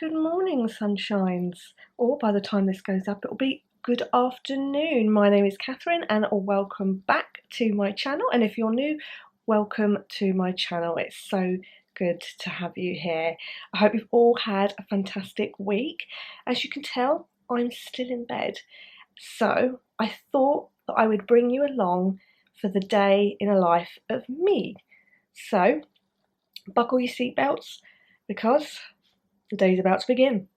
good morning, sunshines. Or by the time this goes up, it'll be good afternoon. My name is Catherine and welcome back to my channel. And if you're new, welcome to my channel. It's so good to have you here. I hope you've all had a fantastic week. As you can tell, I'm still in bed. So I thought that I would bring you along for the day in a life of me. So buckle your seatbelts because the day's about to begin.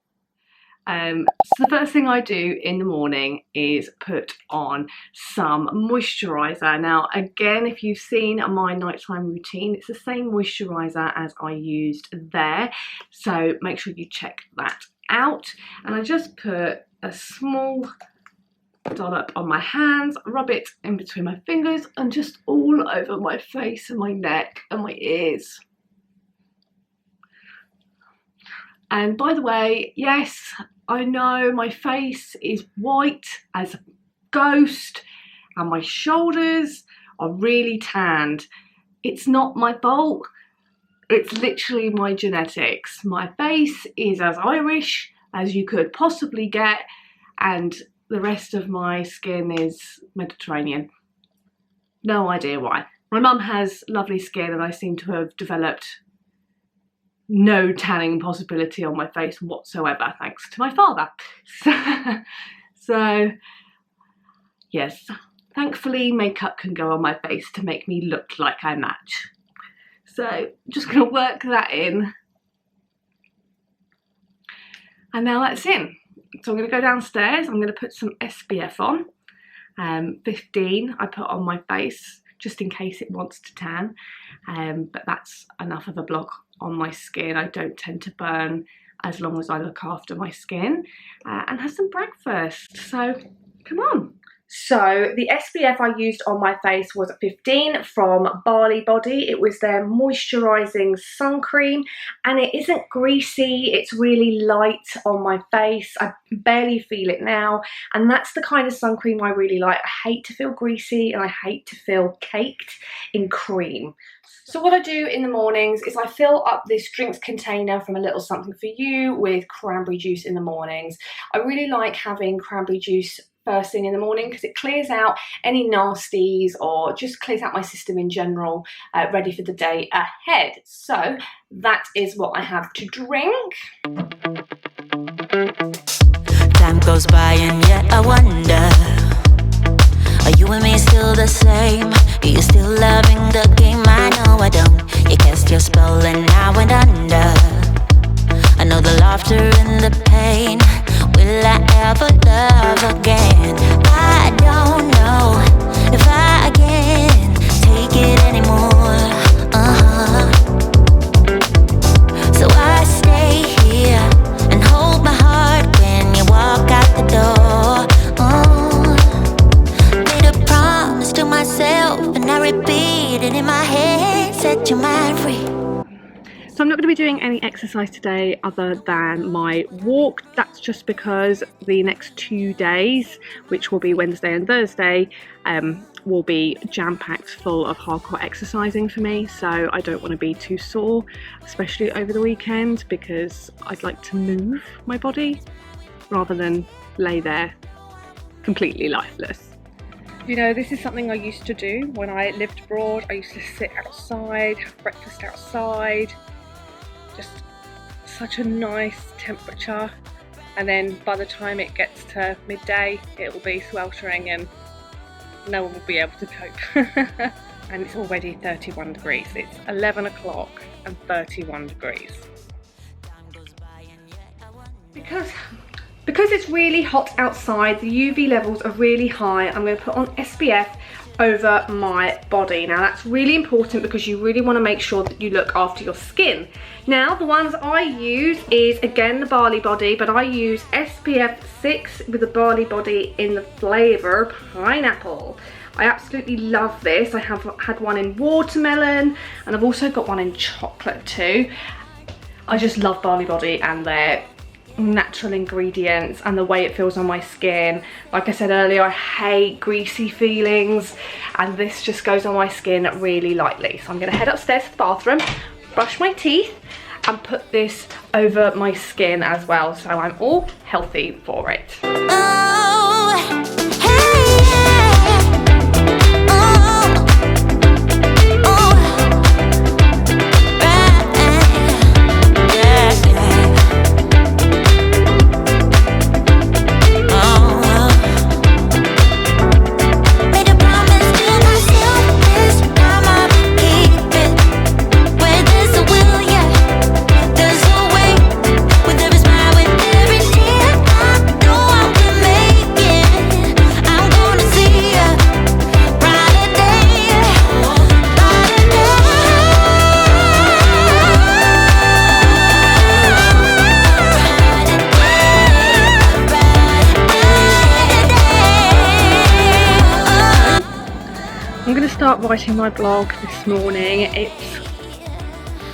So the first thing I do in the morning is put on some moisturiser. Now again, if you've seen my nighttime routine, it's the same moisturiser as I used there, so make sure you check that out. And I just put a small dollop on my hands, rub it in between my fingers and just all over my face and my neck and my ears. And by the way, yes, I know my face is white as a ghost and my shoulders are really tanned. It's not my fault. It's literally my genetics. My face is as Irish as you could possibly get, and the rest of my skin is Mediterranean. No idea why. My mum has lovely skin and I seem to have developed no tanning possibility on my face whatsoever, thanks to my father. So yes, thankfully makeup can go on my face to make me look like I match. So I'm just going to work that in. And now that's in. So I'm going to go downstairs, I'm going to put some SPF on. 15 I put on my face just in case it wants to tan, but that's enough of a block on my skin. I don't tend to burn as long as I look after my skin, and have some breakfast. So come on. So the SPF I used on my face was 15 from Bali Body. It was their moisturising sun cream and it isn't greasy, it's really light on my face. I barely feel it now, and that's the kind of sun cream I really like. I hate to feel greasy and I hate to feel caked in cream. So what I do in the mornings is I fill up this drinks container from A Little Something For You with cranberry juice in the mornings. I really like having cranberry juice first thing in the morning because it clears out any nasties or just clears out my system in general, ready for the day ahead. So that is what I have to drink. Time goes by and yet I wonder, are you and me still the same? Are you still loving the game? I know I don't. You cast your spell and I went under. I know the laughter and the pain. Will I ever love again? I don't know if I can take it anymore. So I stay here and hold my heart when you walk out the door. Made a promise to myself and I repeat it in my head. Set your mind free. So I'm not going to be doing any exercise today other than my walk. That's just because the next 2 days, which will be Wednesday and Thursday, will be jam-packed full of hardcore exercising for me. So I don't want to be too sore, especially over the weekend, because I'd like to move my body rather than lay there completely lifeless. You know, this is something I used to do when I lived abroad. I used to sit outside, have breakfast outside. Just such a nice temperature, and then by the time it gets to midday it will be sweltering and no one will be able to cope. And it's already 31 degrees. It's 11 o'clock and 31 degrees. Because it's really hot outside, the UV levels are really high, I'm going to put on SPF over my body. Now that's really important because you really want to make sure that you look after your skin. Now the ones I use is again the Bali Body, but I use SPF 6 with the Bali Body in the flavour pineapple. I absolutely love this. I have had one in watermelon and I've also got one in chocolate too. I just love Bali Body and their natural ingredients and the way it feels on my skin. Like I said earlier, I hate greasy feelings and this just goes on my skin really lightly. So I'm going to head upstairs to the bathroom, brush my teeth and put this over my skin as well, so I'm all healthy for it. Oh, hey, yeah. Oh, oh, right, yeah, yeah. Oh, made a promise to myself this time I will keep it. Where there's a will, yeah, there's a way. Where there is smile with every tear, I know I will make it. I'm gonna see a brighter day, brighter day. I'm going to start writing my blog this morning. It's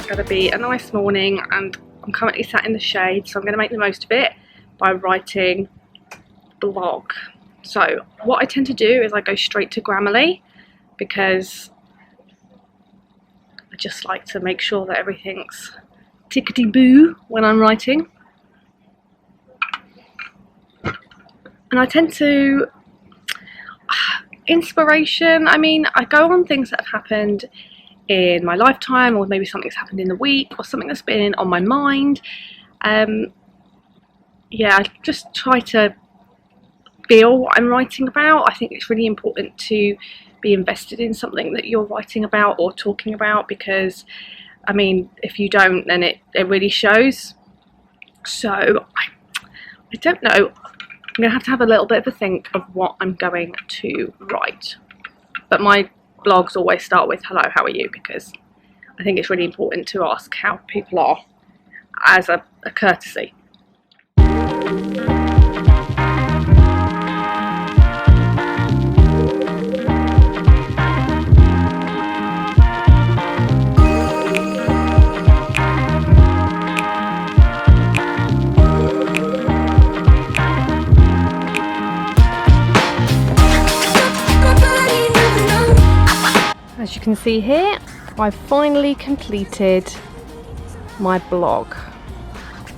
going to be a nice morning and I'm currently sat in the shade, so I'm going to make the most of it by writing blog. So what I tend to do is I go straight to Grammarly because I just like to make sure that everything's tickety-boo when I'm writing. And I tend to... inspiration, I mean, I go on things that have happened in my lifetime, or maybe something's happened in the week, or something that's been on my mind. Yeah, I just try to feel what I'm writing about. I think it's really important to be invested in something that you're writing about or talking about, because I mean, if you don't, then it really shows. So I don't know, I'm going to have a little bit of a think of what I'm going to write. But my blogs always start with hello, how are you? Because I think it's really important to ask how people are as a courtesy. As you can see here, I've finally completed my blog.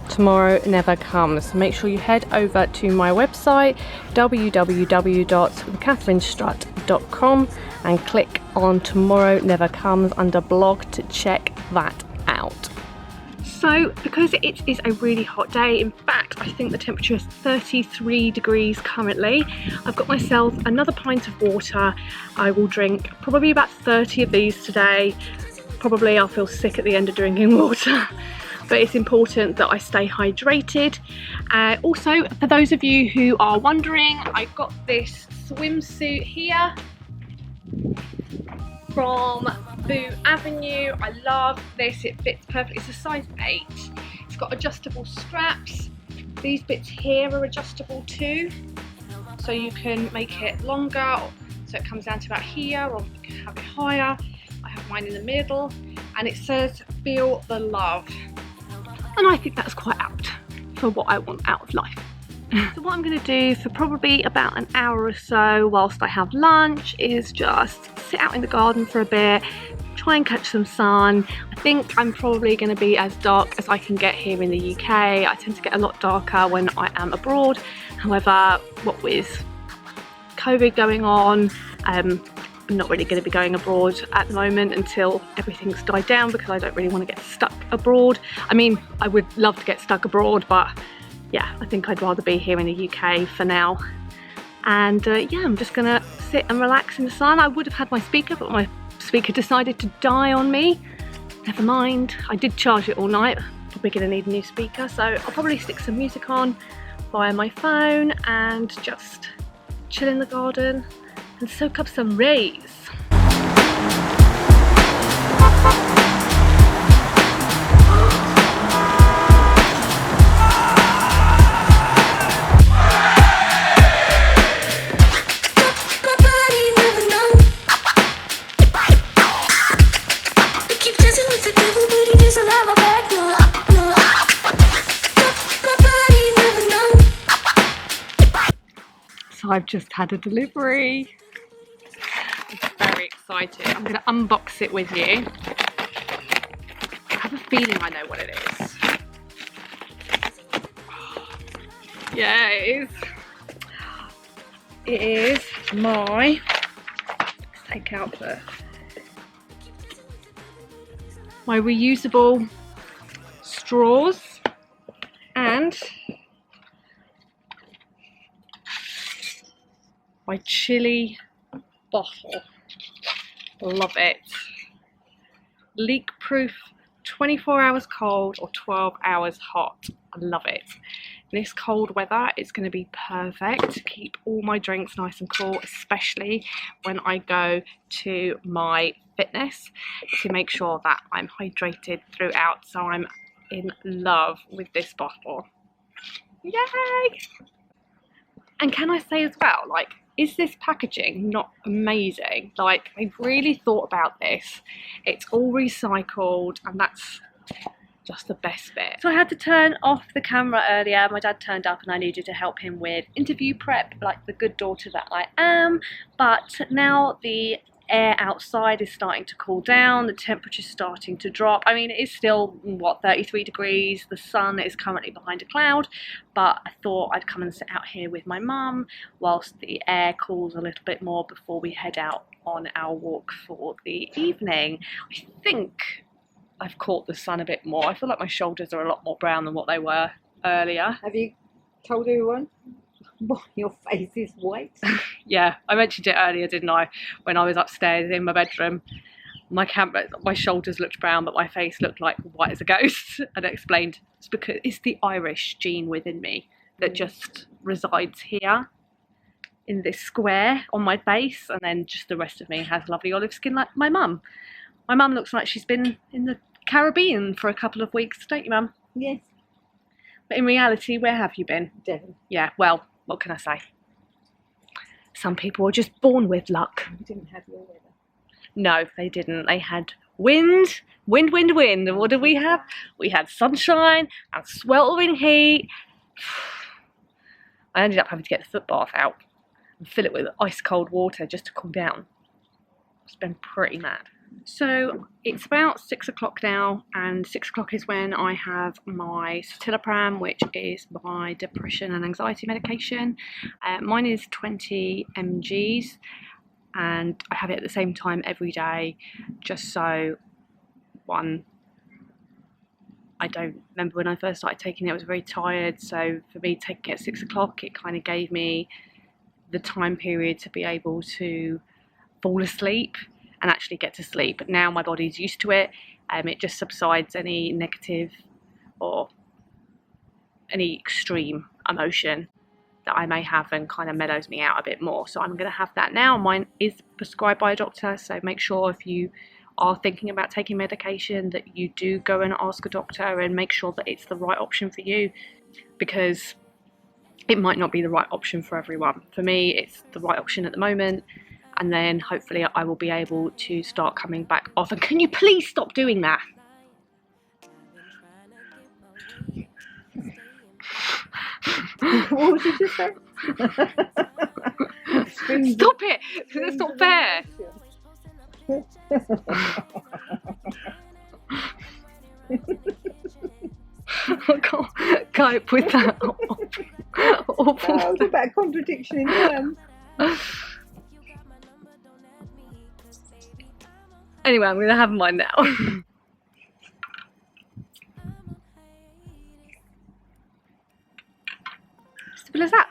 Tomorrow Never Comes. Make sure you head over to my website www.catherinestrutt.com and click on Tomorrow Never Comes under blog to check that out. So because it is a really hot day, in fact I think the temperature is 33 degrees currently, I've got myself another pint of water. I will drink probably about 30 of these today. Probably I'll feel sick at the end of drinking water, but it's important that I stay hydrated. Also, for those of you who are wondering, I got this swimsuit here from Boo Avenue. I love this, it fits perfectly. It's a size 8. It's got adjustable straps. These bits here are adjustable too, so you can make it longer, so it comes down to about here, or you can have it higher. I have mine in the middle, and it says feel the love, and I think that's quite apt for what I want out of life. So what I'm going to do for probably about an hour or so whilst I have lunch is just sit out in the garden for a bit, try and catch some sun. I think I'm probably going to be as dark as I can get here in the UK. I tend to get a lot darker when I am abroad. However, what with COVID going on, I'm not really going to be going abroad at the moment until everything's died down, because I don't really want to get stuck abroad. I mean, I would love to get stuck abroad, but yeah, I think I'd rather be here in the UK for now. And yeah, I'm just gonna sit and relax in the sun. I would have had my speaker, but my speaker decided to die on me. Never mind, I did charge it all night. Probably gonna need a new speaker, so I'll probably stick some music on via my phone and just chill in the garden and soak up some rays. I've just had a delivery. I'm very excited. I'm going to unbox it with you. I have a feeling I know what it is. Yeah, it is. It is my, let's take out my reusable straws and my chili bottle. Love it. Leak proof, 24 hours cold or 12 hours hot. I love it. This cold weather is going to be perfect to keep all my drinks nice and cool, especially when I go to my fitness, to make sure that I'm hydrated throughout. So I'm in love with this bottle. Yay! And can I say as well, like, is this packaging not amazing? Like, they've really thought about this. It's all recycled, and that's just the best bit. So I had to turn off the camera earlier. My dad turned up and I needed to help him with interview prep, like the good daughter that I am. But now the air outside is starting to cool down, the temperature's starting to drop. I mean, it is still, what, 33 degrees, the sun is currently behind a cloud, but I thought I'd come and sit out here with my mum whilst the air cools a little bit more before we head out on our walk for the evening. I think I've caught the sun a bit more. I feel like my shoulders are a lot more brown than what they were earlier. Have you told everyone? Your face is white. Yeah, I mentioned it earlier, didn't I? When I was upstairs in my bedroom, my shoulders looked brown, but my face looked like white as a ghost. And I explained it's because it's the Irish gene within me that just resides here in this square on my face, and then just the rest of me has lovely olive skin like my mum. My mum looks like she's been in the Caribbean for a couple of weeks, don't you, Mum? Yes. But in reality, where have you been? Devon. Yeah, well, what can I say? Some people are just born with luck. You didn't have your weather. No, they didn't. They had wind. And what did we have? We had sunshine and sweltering heat. I ended up having to get the foot bath out and fill it with ice cold water just to cool down. It's been pretty mad. So it's about 6 o'clock now, and 6 o'clock is when I have my citalopram, which is my depression and anxiety medication. Mine is 20 mgs, and I have it at the same time every day, just so, one, I don't remember when I first started taking it, I was very tired, so for me taking it at 6 o'clock, it kind of gave me the time period to be able to fall asleep and actually get to sleep. But now my body's used to it, it just subsides any negative or any extreme emotion that I may have and kind of mellows me out a bit more. So I'm going to have that now. Mine is prescribed by a doctor, so make sure if you are thinking about taking medication that you do go and ask a doctor and make sure that it's the right option for you, because it might not be the right option for everyone. For me, it's the right option at the moment, and then hopefully I will be able to start coming back off. And can you please stop doing that? What did you say? Stop it! That's not fair. I can't cope with that. Awful. What about contradiction in terms? Anyway, I'm going to have mine now. Simple as that.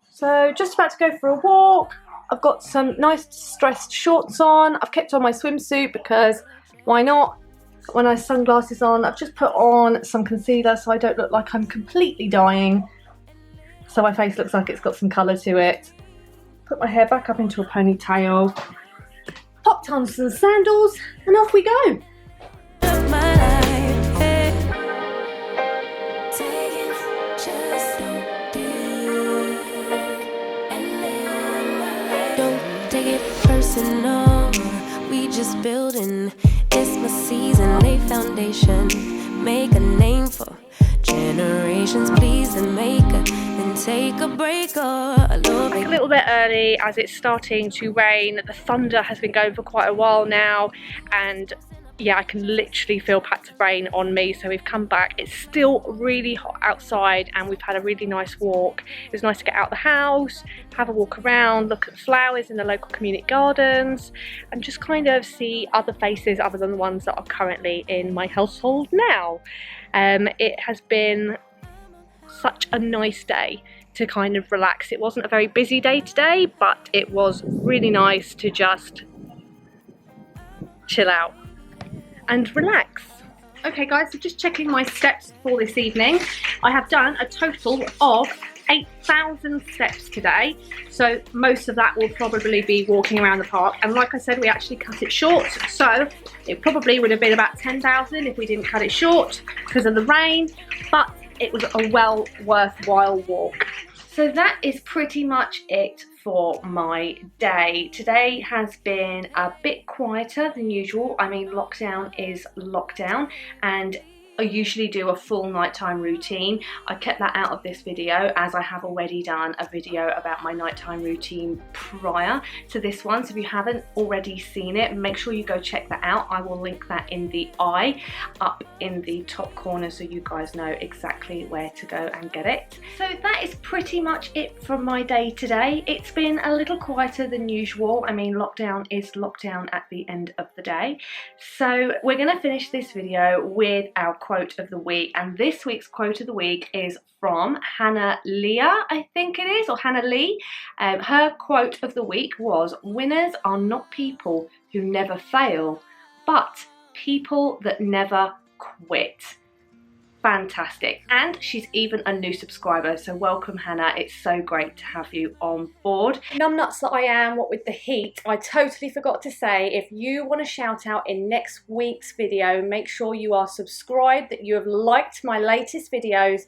So, just about to go for a walk. I've got some nice distressed shorts on. I've kept on my swimsuit because why not? When I have sunglasses on, I've just put on some concealer so I don't look like I'm completely dying. So my face looks like it's got some colour to it. Put my hair back up into a ponytail. Popped on some sandals and off we go. Don't take it personal. We just building. It's my season, lay foundation. Make a name for generations. Please the maker and take a break or a little bit. A little bit early as it's starting to rain. The thunder has been going for quite a while now, and yeah, I can literally feel pats of rain on me. So we've come back. It's still really hot outside and we've had a really nice walk. It was nice to get out of the house, have a walk around, look at the flowers in the local community gardens, and just kind of see other faces other than the ones that are currently in my household now. It has been such a nice day to kind of relax. It wasn't a very busy day today, but it was really nice to just chill out and relax. Okay guys, so just checking my steps for this evening. I have done a total of 8,000 steps today, so most of that will probably be walking around the park, and like I said, we actually cut it short, so it probably would have been about 10,000 if we didn't cut it short because of the rain, but it was a well worthwhile walk. So that is pretty much it for my day. Today has been a bit quieter than usual. I mean, lockdown is lockdown, and I usually do a full nighttime routine. I kept that out of this video as I have already done a video about my nighttime routine prior to this one. So if you haven't already seen it, make sure you go check that out. I will link that in the eye up in the top corner so you guys know exactly where to go and get it. So that is pretty much it from my day today. It's been a little quieter than usual. I mean, lockdown is lockdown at the end of the day. So we're gonna finish this video with our quote of the week, and this week's quote of the week is from Hannah Leah, I think it is, or Hannah Lee. Her quote of the week was, "Winners are not people who never fail, but people that never quit." Fantastic. And she's even a new subscriber, so welcome Hannah, it's so great to have you on board. Numbnuts that I am, what with the heat, I totally forgot to say, if you want to shout out in next week's video, make sure you are subscribed, that you have liked my latest videos,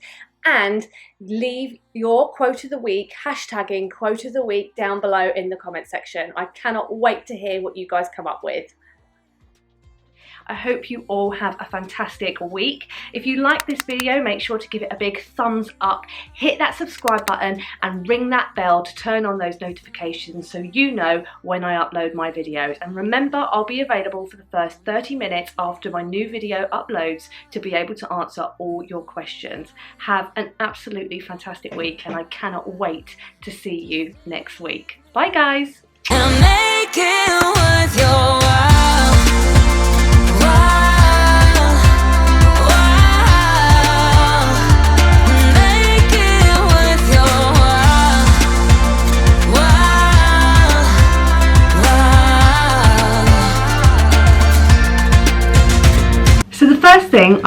and leave your quote of the week, hashtagging quote of the week, down below in the comment section. I cannot wait to hear what you guys come up with. I hope you all have a fantastic week. If you like this video, make sure to give it a big thumbs up, hit that subscribe button and ring that bell to turn on those notifications so you know when I upload my videos. And remember, I'll be available for the first 30 minutes after my new video uploads to be able to answer all your questions. Have an absolutely fantastic week, and I cannot wait to see you next week. Bye guys. And make it worth your while. So the first thing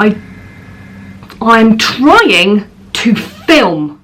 I'm trying to film